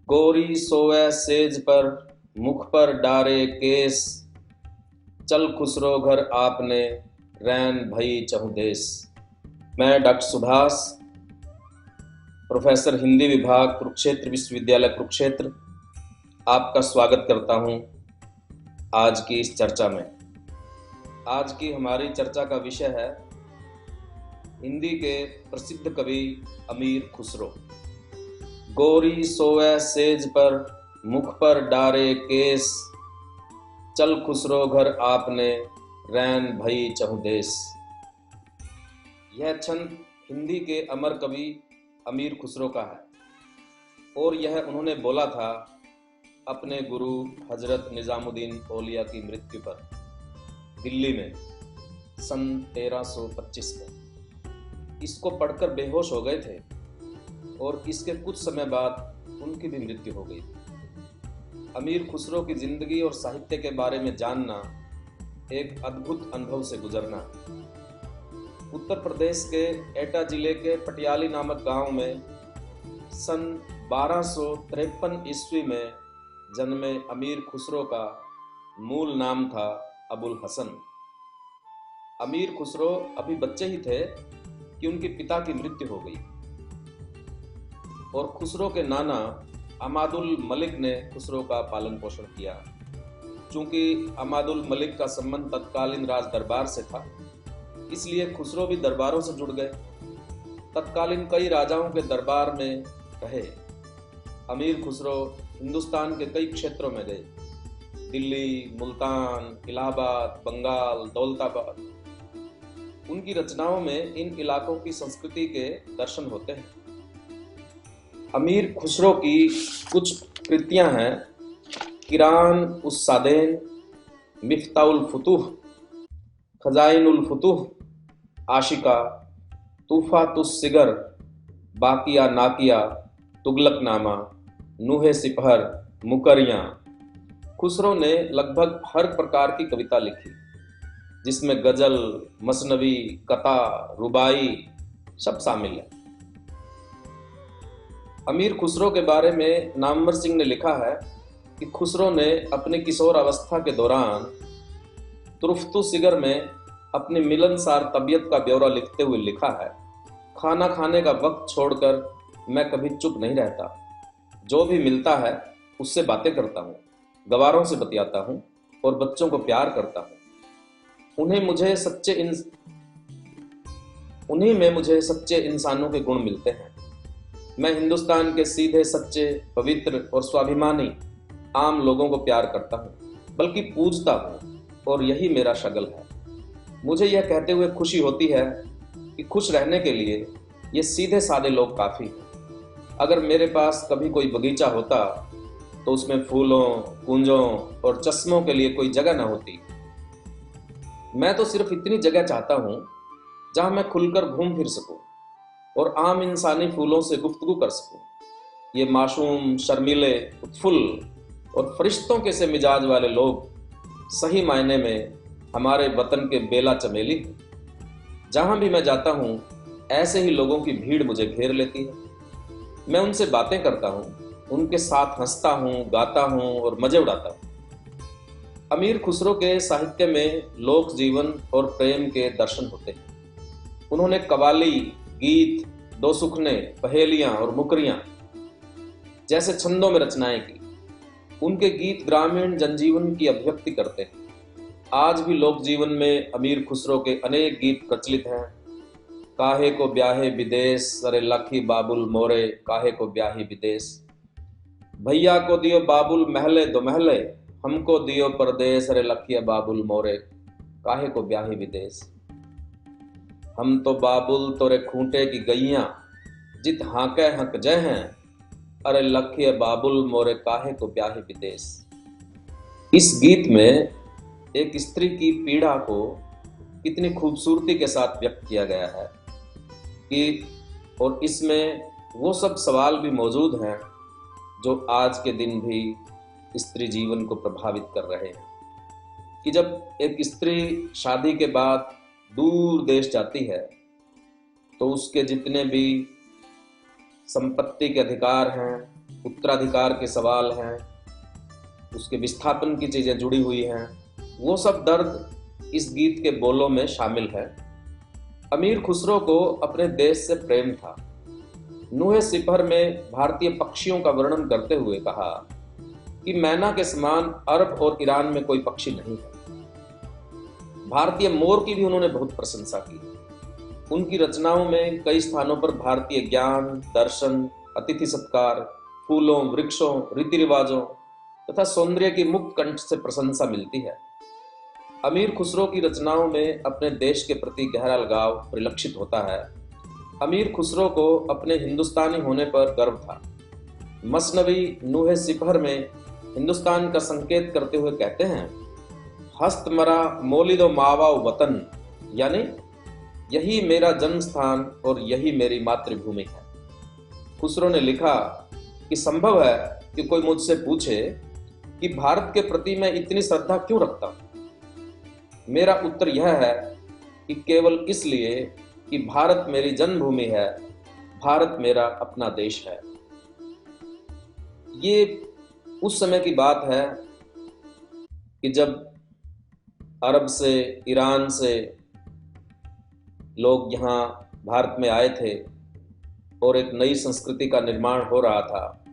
गोरी सोवै सेज पर, मुख पर डारे केस, चल खुसरो घर आपने, रैन भई चहु देश। मैं डॉक्टर सुभाष, प्रोफेसर हिंदी विभाग, कुरुक्षेत्र विश्वविद्यालय कुरुक्षेत्र, आपका स्वागत करता हूं आज की इस चर्चा में। आज की हमारी चर्चा का विषय है हिंदी के प्रसिद्ध कवि अमीर खुसरो। गोरी सोवै सेज पर, मुख पर डारे केस, चल खुसरो घर आपने, रैन भई चहु देश। यह छंद हिंदी के अमर कवि अमीर खुसरो का है और यह उन्होंने बोला था अपने गुरु हजरत निजामुद्दीन औलिया की मृत्यु पर दिल्ली में सन 1325 में। इसको पढ़कर बेहोश हो गए थे और इसके कुछ समय बाद उनकी भी मृत्यु हो गई। अमीर खुसरो की जिंदगी और साहित्य के बारे में जानना एक अद्भुत अनुभव से गुजरना। उत्तर प्रदेश के एटा जिले के पटियाली नामक गांव में सन 1253 ईस्वी में जन्मे अमीर खुसरो का मूल नाम था अबुल हसन। अमीर खुसरो अभी बच्चे ही थे कि उनके पिता की मृत्यु हो गई और खुसरो के नाना अमादुल मलिक ने खुसरो का पालन पोषण किया। चूंकि अमादुल मलिक का संबंध तत्कालीन राज दरबार से था, इसलिए खुसरो भी दरबारों से जुड़ गए। तत्कालीन कई राजाओं के दरबार में रहे। अमीर खुसरो हिंदुस्तान के कई क्षेत्रों में गए, दिल्ली, मुल्तान, इलाहाबाद, बंगाल, दौलताबाद। उनकी रचनाओं में इन इलाकों की संस्कृति के दर्शन होते हैं। अमीर खुसरो की कुछ कृतियां हैं: किरान उस सादेन, मिफ्ताउल फुतूह, खजाइनुल फुतूह, आशिका, तूफा तुस सिगर, बाकिया नाकिया, तुगलकनामा, नूहे सिपहर, मुकरियां। खुसरो ने लगभग हर प्रकार की कविता लिखी, जिसमें गजल, मसनवी, कथा, रुबाई सब शामिल है। अमीर खुसरो के बारे में नामवर सिंह ने लिखा है कि खुसरो ने अपनी किशोर अवस्था के दौरान तुरफ्तु सिगर में अपनी मिलनसार तबीयत का ब्यौरा लिखते हुए लिखा है, खाना खाने का वक्त छोड़कर मैं कभी चुप नहीं रहता। जो भी मिलता है उससे बातें करता हूँ, गवारों से बतियाता हूँ और बच्चों को प्यार करता हूँ। उन्हीं में मुझे सच्चे इंसानों के गुण मिलते हैं। मैं हिंदुस्तान के सीधे, सच्चे, पवित्र और स्वाभिमानी आम लोगों को प्यार करता हूँ, बल्कि पूजता हूँ, और यही मेरा शगल है। मुझे यह कहते हुए खुशी होती है कि खुश रहने के लिए ये सीधे साधे लोग काफ़ी हैं। अगर मेरे पास कभी कोई बगीचा होता तो उसमें फूलों, कुंजों और चश्मों के लिए कोई जगह न होती। मैं तो सिर्फ इतनी जगह चाहता हूँ जहाँ मैं खुलकर घूम फिर सकूँ और आम इंसानी फूलों से गुफ्तगू कर सकूं। ये मासूम, शर्मीले, उत्फुल्ल और फरिश्तों के से मिजाज वाले लोग सही मायने में हमारे वतन के बेला चमेली हैं। जहां भी मैं जाता हूं, ऐसे ही लोगों की भीड़ मुझे घेर लेती है। मैं उनसे बातें करता हूं, उनके साथ हंसता हूं, गाता हूं और मजे उड़ाता हूं। अमीर खुसरो के साहित्य में लोक जीवन और प्रेम के दर्शन होते हैं। उन्होंने कवाली, गीत, दो सुखने, पहेलियां और मुकरियां जैसे छंदों में रचनाएं की। उनके गीत ग्रामीण जनजीवन की अभिव्यक्ति करते हैं। आज भी लोक जीवन में अमीर खुसरो के अनेक गीत प्रचलित हैं। काहे को ब्याहे विदेश, अरे लखी बाबुल मोरे, काहे को ब्याही विदेश। भैया को दियो बाबुल महले दो महले, हमको दियो परदेश, अरे लखिया बाबुल मोरे, काहे को ब्याही विदेश। हम तो बाबुल तोरे खूंटे की गैया, जित हाके हक जय हैं, अरे लखिए बाबुल मोरे, काहे को ब्याहे विदेश। इस गीत में एक स्त्री की पीड़ा को कितनी खूबसूरती के साथ व्यक्त किया गया है कि और इसमें वो सब सवाल भी मौजूद हैं जो आज के दिन भी स्त्री जीवन को प्रभावित कर रहे हैं। कि जब एक स्त्री शादी के बाद दूर देश जाती है तो उसके जितने भी संपत्ति के अधिकार हैं, उत्तराधिकार के सवाल हैं, उसके विस्थापन की चीज़ें जुड़ी हुई हैं, वो सब दर्द इस गीत के बोलों में शामिल है। अमीर खुसरो को अपने देश से प्रेम था। नूहे सिपहर में भारतीय पक्षियों का वर्णन करते हुए कहा कि मैना के समान अरब और ईरान में कोई पक्षी नहीं है। भारतीय मोर की भी उन्होंने बहुत प्रशंसा की। उनकी रचनाओं में कई स्थानों पर भारतीय ज्ञान, दर्शन, अतिथि सत्कार, फूलों, वृक्षों, रीति रिवाजों तथा सौंदर्य की मुक्त कंठ से प्रशंसा मिलती है। अमीर खुसरो की रचनाओं में अपने देश के प्रति गहरा लगाव परिलक्षित होता है। अमीर खुसरो को अपने हिंदुस्तानी होने पर गर्व था। मसनवी नूहे सिपहर में हिंदुस्तान का संकेत करते हुए कहते हैं, हस्तमरा मोलिदो मावा वतन, यानी यही मेरा जन्म स्थान और यही मेरी मातृभूमि है। खुसरो ने लिखा कि संभव है कि कोई मुझसे पूछे कि भारत के प्रति मैं इतनी श्रद्धा क्यों रखता हूं। मेरा उत्तर यह है कि केवल इसलिए कि भारत मेरी जन्मभूमि है, भारत मेरा अपना देश है। ये उस समय की बात है कि जब अरब से, ईरान से लोग यहाँ भारत में आए थे और एक नई संस्कृति का निर्माण हो रहा था,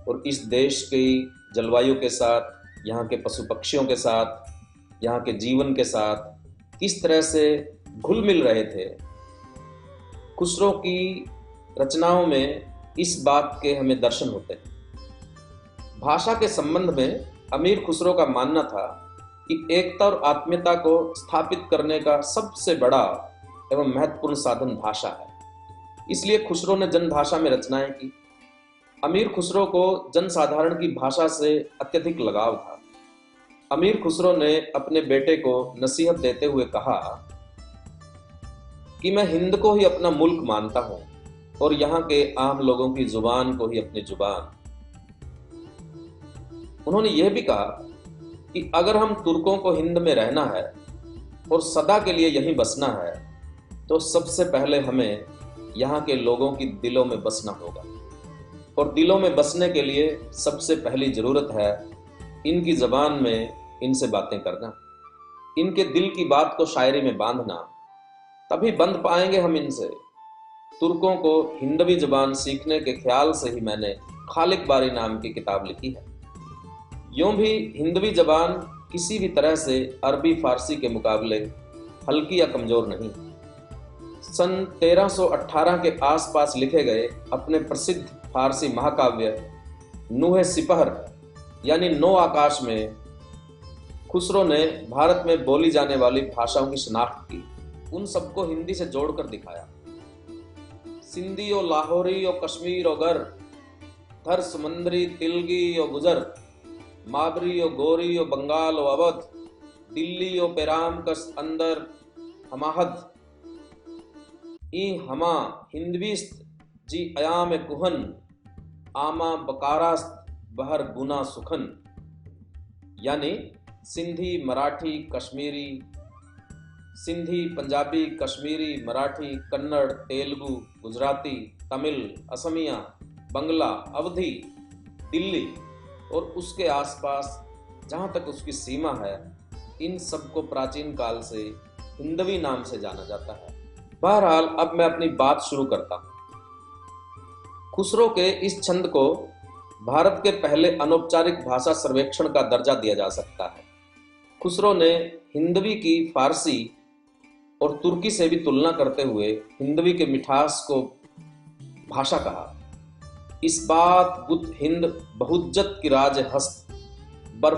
और इस देश की जलवायु के साथ, यहाँ के पशु पक्षियों के साथ, यहाँ के जीवन के साथ किस तरह से घुल मिल रहे थे। खुसरो की रचनाओं में इस बात के हमें दर्शन होते हैं। भाषा के संबंध में अमीर खुसरो का मानना था कि एकता और आत्मीयता को स्थापित करने का सबसे बड़ा एवं महत्वपूर्ण साधन भाषा है। इसलिए खुसरो ने जनभाषा में रचनाएं की। अमीर खुसरो को जनसाधारण की भाषा से अत्यधिक लगाव था। अमीर खुसरो ने अपने बेटे को नसीहत देते हुए कहा कि मैं हिंद को ही अपना मुल्क मानता हूं और यहाँ के आम लोगों की जुबान को ही अपनी जुबान। उन्होंने यह भी कहा कि अगर हम तुर्कों को हिंद में रहना है और सदा के लिए यहीं बसना है, तो सबसे पहले हमें यहाँ के लोगों की दिलों में बसना होगा, और दिलों में बसने के लिए सबसे पहली जरूरत है इनकी जबान में इनसे बातें करना, इनके दिल की बात को शायरी में बांधना, तभी बंध पाएंगे हम इनसे। तुर्कों को हिंदवी जबान सीखने के ख्याल से ही मैंने खालिक बारी नाम की किताब लिखी है। यूं भी हिंदवी जबान किसी भी तरह से अरबी फारसी के मुकाबले हल्की या कमजोर नहीं। सन 1318 के आसपास लिखे गए अपने प्रसिद्ध फारसी महाकाव्य नूहे सिपहर यानी नो आकाश में खुसरो ने भारत में बोली जाने वाली भाषाओं की शिनाख्त की, उन सबको हिंदी से जोड़कर दिखाया। सिंधी ओ लाहौरी ओ कश्मीर ओ गर, थर समंदरी तिलगी ओ गुजर, माबरी ओ गोरी ओ बंगाल ओ अवध, दिल्ली ओ पेराम कस अंदर हमाहद, ई हमा हिंदविस्त जी अयाम कुहन, आमा बकारास्त बहर गुना सुखन, यानी सिंधी, मराठी, कश्मीरी, सिंधी, पंजाबी, कश्मीरी, मराठी, कन्नड़, तेलुगु, गुजराती, तमिल, असमिया, बंगला, अवधी, दिल्ली और उसके आसपास जहाँ तक उसकी सीमा है, इन सबको प्राचीन काल से हिंदवी नाम से जाना जाता है। बहरहाल अब मैं अपनी बात शुरू करता हूँ। खुसरो के इस छंद को भारत के पहले अनौपचारिक भाषा सर्वेक्षण का दर्जा दिया जा सकता है। खुसरो ने हिंदवी की फारसी और तुर्की से भी तुलना करते हुए हिंदवी के मिठास को भाषा कहा। इस बात गुत हिंद बहुज्जत की राज हस्त पर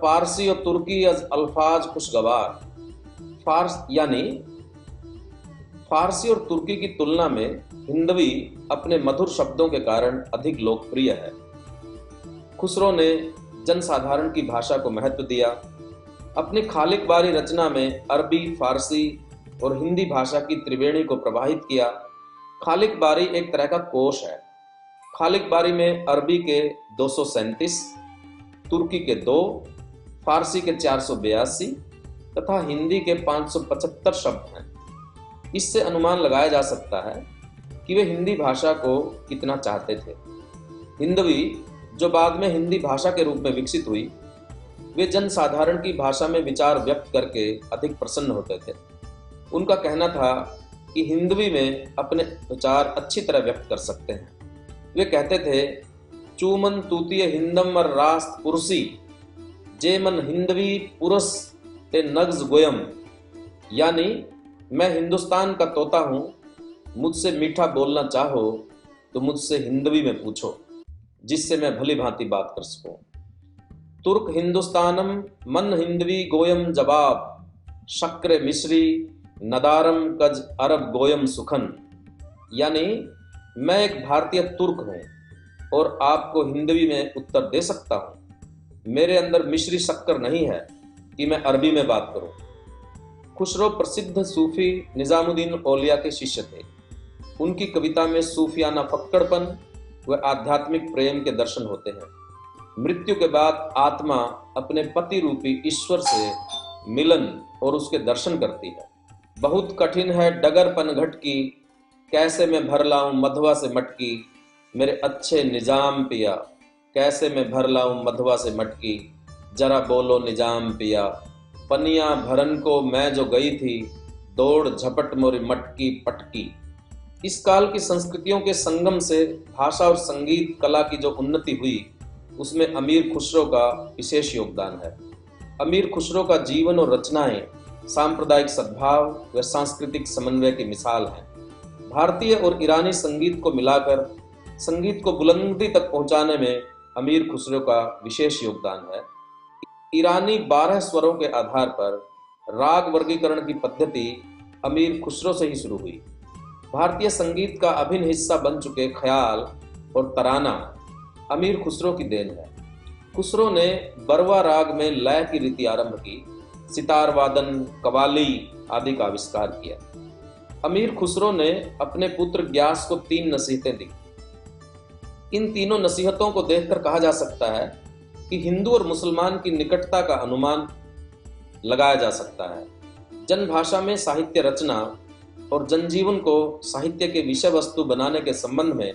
पारसी और तुर्की अल्फाज खुशगवार। यानी फारसी और तुर्की की तुलना में हिंदवी अपने मधुर शब्दों के कारण अधिक लोकप्रिय है। खुसरो ने जनसाधारण की भाषा को महत्व दिया। अपनी खालिक बारी रचना में अरबी, फारसी और हिंदी भाषा की त्रिवेणी को प्रवाहित किया। खालिक बारी एक तरह का कोश है। खालिक बारी में अरबी के 237, तुर्की के 2, फारसी के 482 तथा हिंदी के 575 शब्द हैं। इससे अनुमान लगाया जा सकता है कि वे हिंदी भाषा को कितना चाहते थे। हिंदवी, जो बाद में हिंदी भाषा के रूप में विकसित हुई, वे जनसाधारण की भाषा में विचार व्यक्त करके अधिक प्रसन्न होते थे। उनका कहना था कि हिंदवी में अपने विचार अच्छी तरह व्यक्त कर सकते हैं। वे कहते थे, चूमन तूतीय हिंदम और रास्त पुरुषी, जे मन हिंदवी पुरुष ते नग्ज गोयम, यानी मैं हिंदुस्तान का तोता हूँ, मुझसे मीठा बोलना चाहो तो मुझसे हिंदवी में पूछो, जिससे मैं भली भांति बात कर सकूं। तुर्क हिंदुस्तानम मन हिंदवी गोयम जवाब, शक्र मिश्री नदारम कज अरब गोयम सुखन, यानी मैं एक भारतीय तुर्क हूँ और आपको हिंदवी में उत्तर दे सकता हूँ। मेरे अंदर मिश्री शक्कर नहीं है कि मैं अरबी में बात करूं। खुसरो प्रसिद्ध सूफी निजामुद्दीन औलिया के शिष्य थे। उनकी कविता में सूफियाना फक्कड़पन व आध्यात्मिक प्रेम के दर्शन होते हैं। मृत्यु के बाद आत्मा अपने पति रूपी ईश्वर से मिलन और उसके दर्शन करती है। बहुत कठिन है डगर पनघट की, कैसे मैं भर लाऊं मधवा से मटकी, मेरे अच्छे निजाम पिया, कैसे मैं भर लाऊं मधवा से मटकी, जरा बोलो निजाम पिया, पनिया भरन को मैं जो गई थी, दौड़ झपट मोरी मटकी पटकी। इस काल की संस्कृतियों के संगम से भाषा और संगीत कला की जो उन्नति हुई, उसमें अमीर खुसरो का विशेष योगदान है। अमीर खुसरो का जीवन और रचनाएं सांप्रदायिक सद्भाव व सांस्कृतिक समन्वय की मिसाल हैं। भारतीय और ईरानी संगीत को मिलाकर संगीत को बुलंदी तक पहुंचाने में अमीर खुसरो का विशेष योगदान है। ईरानी 12 स्वरों के आधार पर राग वर्गीकरण की पद्धति अमीर खुसरो से ही शुरू हुई। भारतीय संगीत का अभिन्न हिस्सा बन चुके ख्याल और तराना अमीर खुसरो की देन है। खुसरो ने बरवा राग में लय की रीति आरंभ की, सितार वादन, कवाली आदि का आविष्कार किया। अमीर खुसरो ने अपने पुत्र ग्यास को 3 नसीहतें दी। इन तीनों नसीहतों को देखकर कहा जा सकता है कि हिंदू और मुसलमान की निकटता का अनुमान लगाया जा सकता है। जनभाषा में साहित्य रचना और जनजीवन को साहित्य के विषय वस्तु बनाने के संबंध में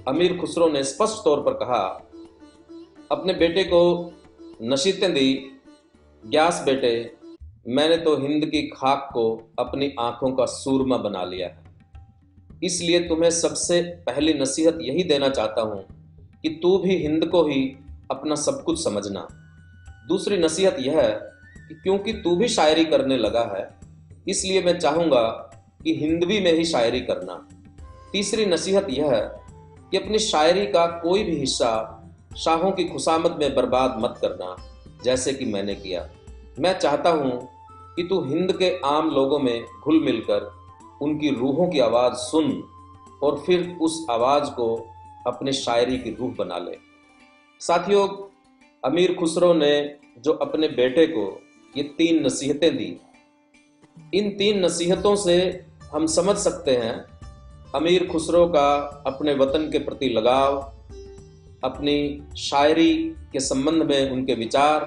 अमीर खुसरो ने स्पष्ट तौर पर कहा, अपने बेटे को नसीहतें दी, ग्यास बेटे, मैंने तो हिंद की खाक को अपनी आंखों का सूरमा बना लिया है, इसलिए तुम्हें सबसे पहली नसीहत यही देना चाहता हूं कि तू भी हिंद को ही अपना सब कुछ समझना। दूसरी नसीहत यह है कि क्योंकि तू भी शायरी करने लगा है, इसलिए मैं चाहूंगा कि हिंदवी में ही शायरी करना। तीसरी नसीहत यह है कि अपनी शायरी का कोई भी हिस्सा शाहों की खुशामद में बर्बाद मत करना, जैसे कि मैंने किया। मैं चाहता हूं कि तू हिंद के आम लोगों में घुल मिलकर उनकी रूहों की आवाज़ सुन और फिर उस आवाज़ को अपने शायरी की रूह बना ले। साथियों, अमीर खुसरो ने जो अपने बेटे को ये 3 नसीहतें दी, इन 3 नसीहतों से हम समझ सकते हैं अमीर खुसरो का अपने वतन के प्रति लगाव, अपनी शायरी के संबंध में उनके विचार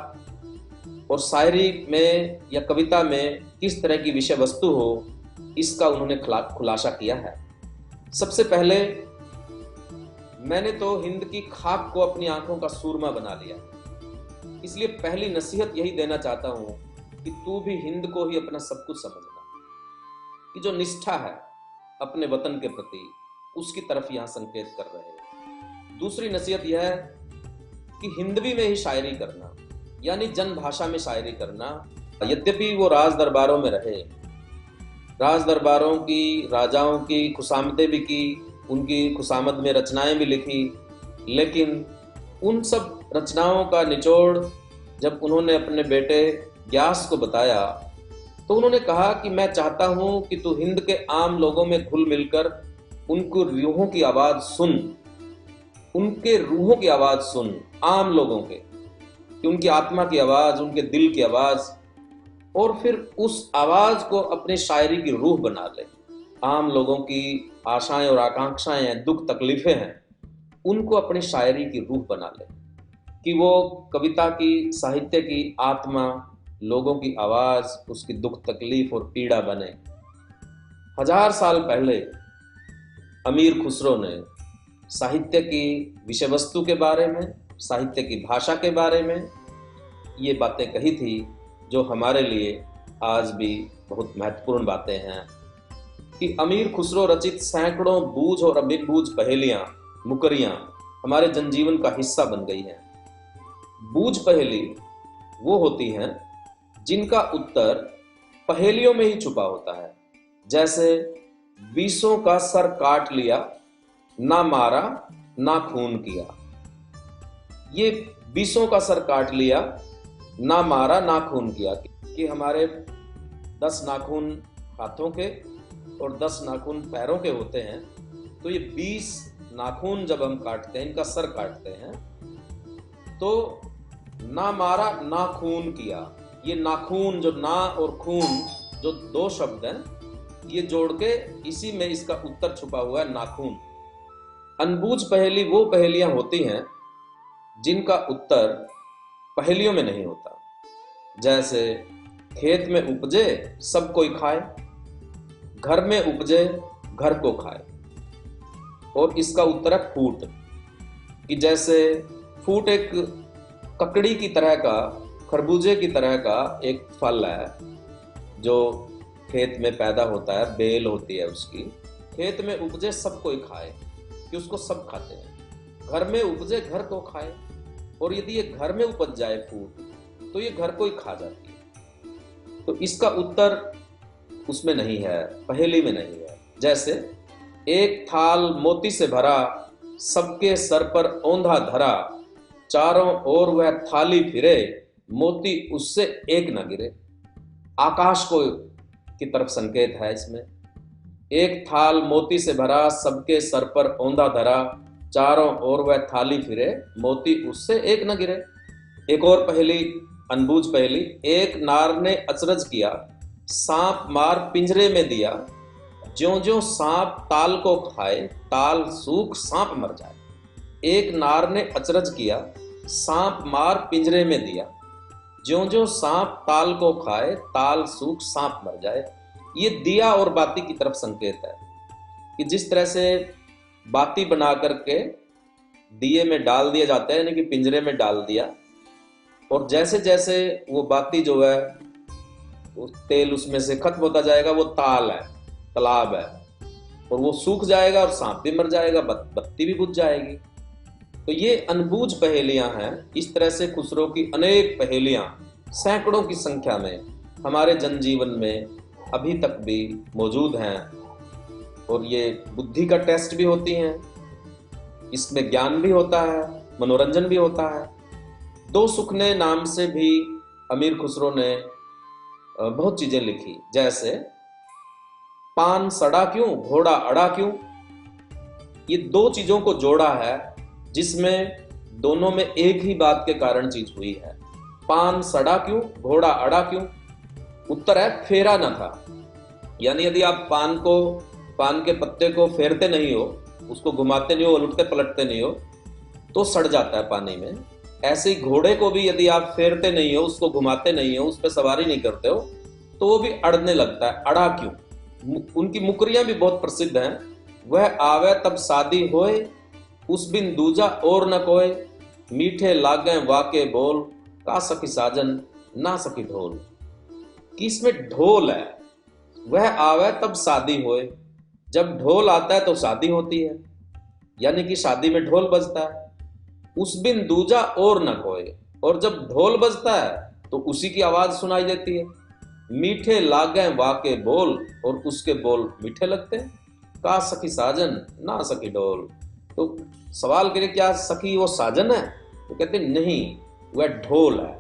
और शायरी में या कविता में किस तरह की विषय वस्तु हो, इसका उन्होंने खुलासा किया है। सबसे पहले, मैंने तो हिंद की खाक को अपनी आंखों का सूरमा बना लिया, इसलिए पहली नसीहत यही देना चाहता हूं कि तू भी हिंद को ही अपना सब कुछ समझना। कि जो निष्ठा है अपने वतन के प्रति, उसकी तरफ यहां संकेत कर रहे हैं। दूसरी नसीहत यह है कि हिंदवी में ही शायरी करना, यानी जन भाषा में शायरी करना। यद्यपि वो राज दरबारों में रहे, राज दरबारों की, राजाओं की खुशामदें भी की, उनकी खुशामद में रचनाएं भी लिखी, लेकिन उन सब रचनाओं का निचोड़ जब उन्होंने अपने बेटे ग्यास को बताया, तो उन्होंने कहा कि मैं चाहता हूं कि तू हिंद के आम लोगों में घुल मिलकर उनको रूहों की आवाज सुन, उनके रूहों की आवाज सुन, आम लोगों के, कि उनकी आत्मा की आवाज, उनके दिल की आवाज, और फिर उस आवाज को अपनी शायरी की रूह बना ले। आम लोगों की आशाएं और आकांक्षाएं हैं, दुख तकलीफें हैं, उनको अपनी शायरी की रूह बना ले, कि वो कविता की, साहित्य की आत्मा, लोगों की आवाज, उसकी दुख तकलीफ और पीड़ा बने। 1000 साल पहले अमीर खुसरो ने साहित्य की विषय वस्तु के बारे में, साहित्य की भाषा के बारे में ये बातें कही थी जो हमारे लिए आज भी बहुत महत्वपूर्ण बातें हैं कि अमीर खुसरो रचित सैकड़ों बूझ और अभिबूझ पहेलियां, मुकरियां हमारे जनजीवन का हिस्सा बन गई हैं। बूझ पहेली वो होती हैं जिनका उत्तर पहेलियों में ही छुपा होता है, जैसे बीसों का सर काट लिया, ना मारा ना खून किया। ये बीसों का सर काट लिया, ना मारा ना खून किया कि हमारे 10 नाखून हाथों के और 10 नाखून पैरों के होते हैं, तो ये 20 नाखून जब हम काटते हैं, इनका सर काटते हैं, तो ना मारा ना खून किया, ये नाखून जो ना और खून जो 2 शब्द हैं, ये जोड़ के इसी में इसका उत्तर छुपा हुआ है, नाखून। अनबूझ पहेली वो पहेलियां होती हैं जिनका उत्तर पहेलियों में नहीं होता, जैसे खेत में उपजे सब कोई खाए, घर में उपजे घर को खाए। और इसका उत्तर है फूट, कि जैसे फूट एक ककड़ी की तरह का, खरबूजे की तरह का एक फल है जो खेत में पैदा होता है, बेल होती है उसकी। खेत में उपजे सब कोई खाए, कि उसको सब खाते हैं। घर में उपजे घर को खाए, और यदि ये घर में उपज जाए फूट तो ये घर को ही खा जाती है। तो इसका उत्तर उसमें नहीं है, पहेली में नहीं है। जैसे एक थाल मोती से भरा, सबके सर पर औंधा धरा, चारों ओर वह थाली फिरे, मोती उससे एक न गिरे। आकाश को की तरफ संकेत है इसमें। एक थाल मोती से भरा, सबके सर पर औंधा धरा, चारों ओर वह थाली फिरे, मोती उससे एक न गिरे। एक और पहेली, अनबूझ पहेली। एक नार ने अचरज किया, सांप मार पिंजरे में दिया, ज्यों ज्यों सांप ताल को खाए, ताल सूख सांप मर जाए। एक नार ने अचरज किया, सांप मार पिंजरे में दिया, ज्यों ज्यों सांप ताल को खाए, ताल सूख सांप मर जाए। ये दिया और बाती की तरफ संकेत है कि जिस तरह से बाती बना करके दिए में डाल दिया जाता है, यानी कि पिंजरे में डाल दिया, और जैसे जैसे वो बाती जो है, वो तेल उसमें से खत्म होता जाएगा, वो ताल है, तालाब है, और वो सूख जाएगा और सांप भी मर जाएगा, बत्ती भी बुझ जाएगी। तो ये अनबूझ पहेलियां हैं। इस तरह से खुसरो की अनेक पहेलियां सैकड़ों की संख्या में हमारे जनजीवन में अभी तक भी मौजूद हैं, और ये बुद्धि का टेस्ट भी होती हैं, इसमें ज्ञान भी होता है, मनोरंजन भी होता है। दो सुखने नाम से भी अमीर खुसरो ने बहुत चीजें लिखी, जैसे पान सड़ा क्यों घोड़ा अड़ा क्यों। ये 2 चीजों को जोड़ा है जिसमें दोनों में एक ही बात के कारण चीज हुई है। पान सड़ा क्यों घोड़ा अड़ा क्यों, उत्तर है फेरा न था। यानी यदि आप पान के पत्ते को फेरते नहीं हो, उसको घुमाते नहीं हो, उलटते पलटते नहीं हो, तो सड़ जाता है पानी में। ऐसे ही घोड़े को भी यदि आप फेरते नहीं हो, उसको घुमाते नहीं हो, उस पर सवारी नहीं करते हो, तो वो भी अड़ने लगता है। अड़ा क्यों। उनकी मुकरियां भी बहुत प्रसिद्ध हैं। वह आवे तब शादी होए, उस बिन दूजा और न कोय, मीठे लागे वाके बोल, का सखी साजन ना सखी ढोल। कि इसमें ढोल है। वह आवे तब शादी होए, जब ढोल आता है तो शादी होती है, यानी कि शादी में ढोल बजता है। उस बिन दूजा और न कोय, और जब ढोल बजता है तो उसी की आवाज सुनाई देती है। मीठे लागे वाके बोल, और उसके बोल मीठे लगते हैं। का सखी साजन ना सखी ढोल। तो सवाल करें क्या सखी वो साजन है, तो कहते नहीं, वह ढोल है।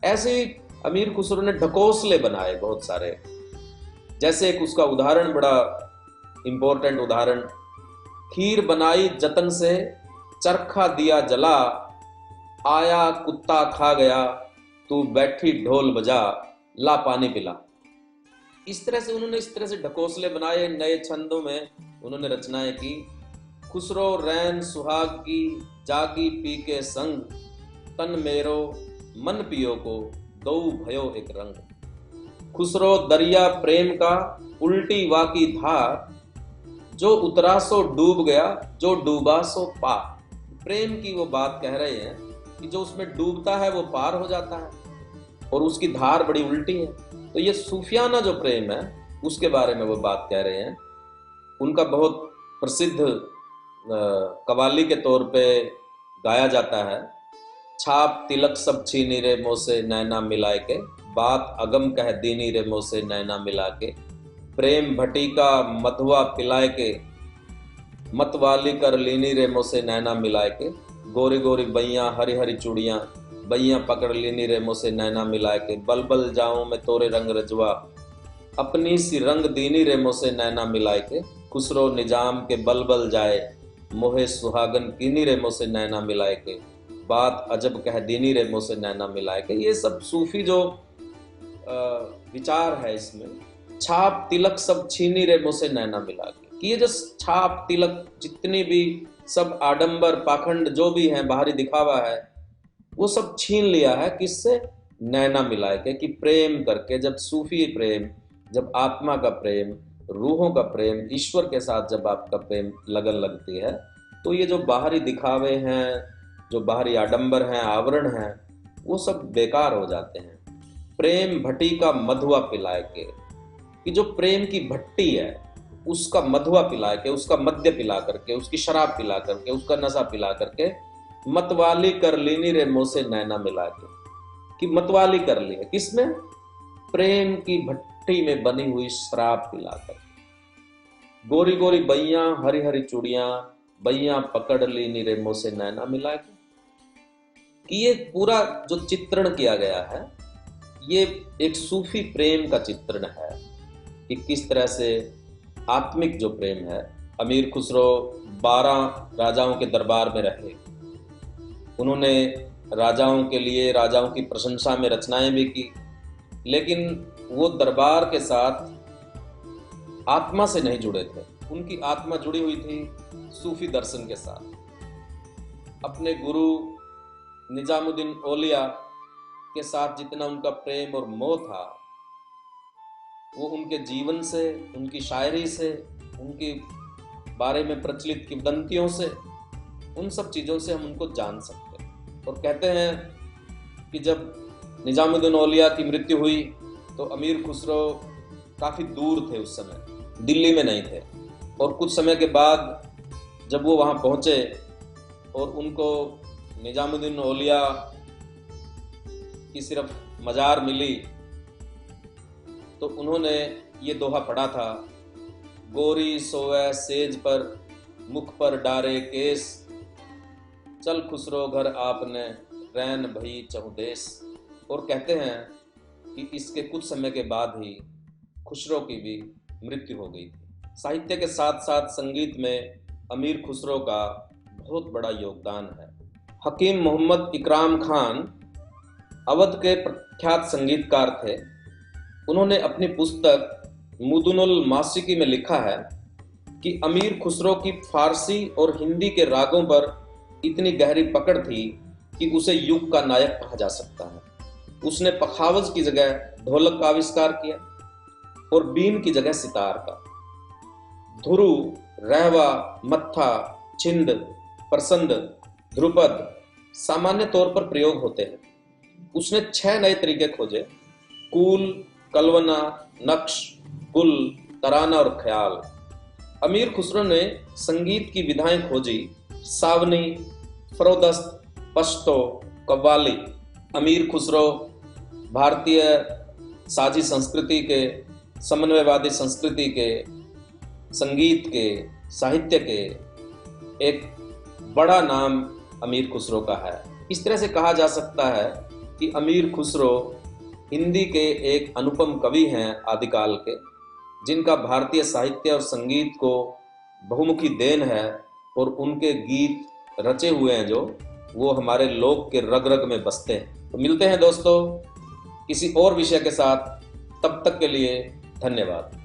ऐसे ही अमीर खुसरो ने ढकोसले बनाए बहुत सारे। जैसे एक उसका उदाहरण, बड़ा इंपॉर्टेंट उदाहरण, खीर बनाई जतन से, चरखा दिया जला, आया कुत्ता खा गया, तू बैठी ढोल बजा, ला पानी पिला। इस तरह से ढकोसले बनाए, नए छंदों में उन्होंने रचनाएं की। खुसरो रैन सुहाग की, जागी पी के संग, तन मेरो मन पियो को, दो भयो एक रंग। खुसरो दरिया प्रेम का, उल्टी वाकी धार, जो उतरा सो डूब गया, जो डूबा सो पार। प्रेम की वो बात कह रहे हैं कि जो उसमें डूबता है वो पार हो जाता है और उसकी धार बड़ी उल्टी है। तो ये सूफियाना जो प्रेम है उसके बारे में वो बात कह रहे हैं। उनका बहुत प्रसिद्ध कवाली के तौर पे गाया जाता है, छाप तिलक सब छीनी रे मोह से नैना मिलाए के, बात अगम कह दीनी रे मोह से नैना मिला के, प्रेम भटी का मधुआ पिलाए के, मतवाली कर लीनी रे मोह से नैना मिलाए के, गोरी गोरी बैया हरी हरी चूड़ियाँ, बैया पकड़ लीनी रे मोह से नैना मिलाए के, बल बल जाऊं मैं तोरे रंग रजवा, अपनी सी रंग दीनी रे मोह से नैना मिलाए के, खुसरो निजाम के बल बल जाए, मोहे सुहागन कीनी रे मोह से नैना मिलाए के, बात अजब कह दीनी रे मोह से नैना मिलाए के। ये सब सूफी जो विचार है इसमें, छाप तिलक सब छीनी रे मुझसे नैना मिला के, कि ये जो छाप तिलक जितनी भी सब आडंबर पाखंड जो भी है, बाहरी दिखावा है, वो सब छीन लिया है किससे? नैना मिला के। कि प्रेम करके, जब सूफी प्रेम, जब आत्मा का प्रेम, रूहों का प्रेम, ईश्वर के साथ जब आपका प्रेम लगन लगती है, तो ये जो बाहरी दिखावे हैं, जो बाहरी आडंबर हैं, आवरण हैं, वो सब बेकार हो जाते हैं। प्रेम भट्टी का मधुआ पिलाए के, कि जो प्रेम की भट्टी है उसका मधुआ पिला के, उसका मद्य पिला करके, उसकी शराब पिला करके, उसका नशा पिला करके, मतवाली कर लीनी रे मुँह से नैना मिला के, कि मतवाली कर ली है किसमें? प्रेम की भट्टी में बनी हुई शराब पिला कर। गोरी गोरी बैया हरी हरी चूड़ियां, बैया पकड़ लीनी रे मुँह से नैना मिला के। कि ये पूरा जो चित्रण किया गया है, ये एक सूफी प्रेम का चित्रण है कि किस तरह से आत्मिक जो प्रेम है। अमीर खुसरो 12 राजाओं के दरबार में रहे, उन्होंने राजाओं के लिए, राजाओं की प्रशंसा में रचनाएं भी की, लेकिन वो दरबार के साथ आत्मा से नहीं जुड़े थे। उनकी आत्मा जुड़ी हुई थी सूफी दर्शन के साथ। अपने गुरु निजामुद्दीन औलिया के साथ जितना उनका प्रेम और मोह था, वो उनके जीवन से, उनकी शायरी से, उनके बारे में प्रचलित किंवदंतियों से, उन सब चीज़ों से हम उनको जान सकते हैं। और कहते हैं कि जब निजामुद्दीन औलिया की मृत्यु हुई तो अमीर खुसरो काफ़ी दूर थे, उस समय दिल्ली में नहीं थे। और कुछ समय के बाद जब वो वहाँ पहुँचे और उनको निजामुद्दीन औलिया की सिर्फ मजार मिली, तो उन्होंने ये दोहा पढ़ा था, गोरी सोवे सेज पर, मुख पर डारे केस, चल खुसरो घर आपने, रैन भई चहुदेस। और कहते हैं कि इसके कुछ समय के बाद ही खुसरो की भी मृत्यु हो गई थी। साहित्य के साथ साथ संगीत में अमीर खुसरो का बहुत बड़ा योगदान है। हकीम मोहम्मद इकराम खान अवध के प्रख्यात संगीतकार थे। उन्होंने अपनी पुस्तक मुदुनुल मासिकी में लिखा है कि अमीर खुसरो की फारसी और हिंदी के रागों पर इतनी गहरी पकड़ थी कि उसे युग का नायक कहा जा सकता है। उसने पखावज की जगह ढोलक का आविष्कार किया और बीन की जगह सितार का। धुरु, रहवा, मत्था, छिंद, प्रसंद, ध्रुपद सामान्य तौर पर प्रयोग होते हैं। उसने 6 नए तरीके खोजे, कूल, कलवना, नक्श, गुल, तराना और ख्याल। अमीर खुसरो ने संगीत की विधाएं खोजी, सावनी, फरोदस्त, पश्तो, कव्वाली। अमीर खुसरो भारतीय साजी संस्कृति के, समन्वयवादी संस्कृति के, संगीत के, साहित्य के एक बड़ा नाम अमीर खुसरो का है। इस तरह से कहा जा सकता है कि अमीर खुसरो हिंदी के एक अनुपम कवि हैं आदिकाल के, जिनका भारतीय साहित्य और संगीत को बहुमुखी देन है। और उनके गीत रचे हुए हैं जो, वो हमारे लोक के रग रग में बसते हैं। तो मिलते हैं दोस्तों किसी और विषय के साथ, तब तक के लिए धन्यवाद।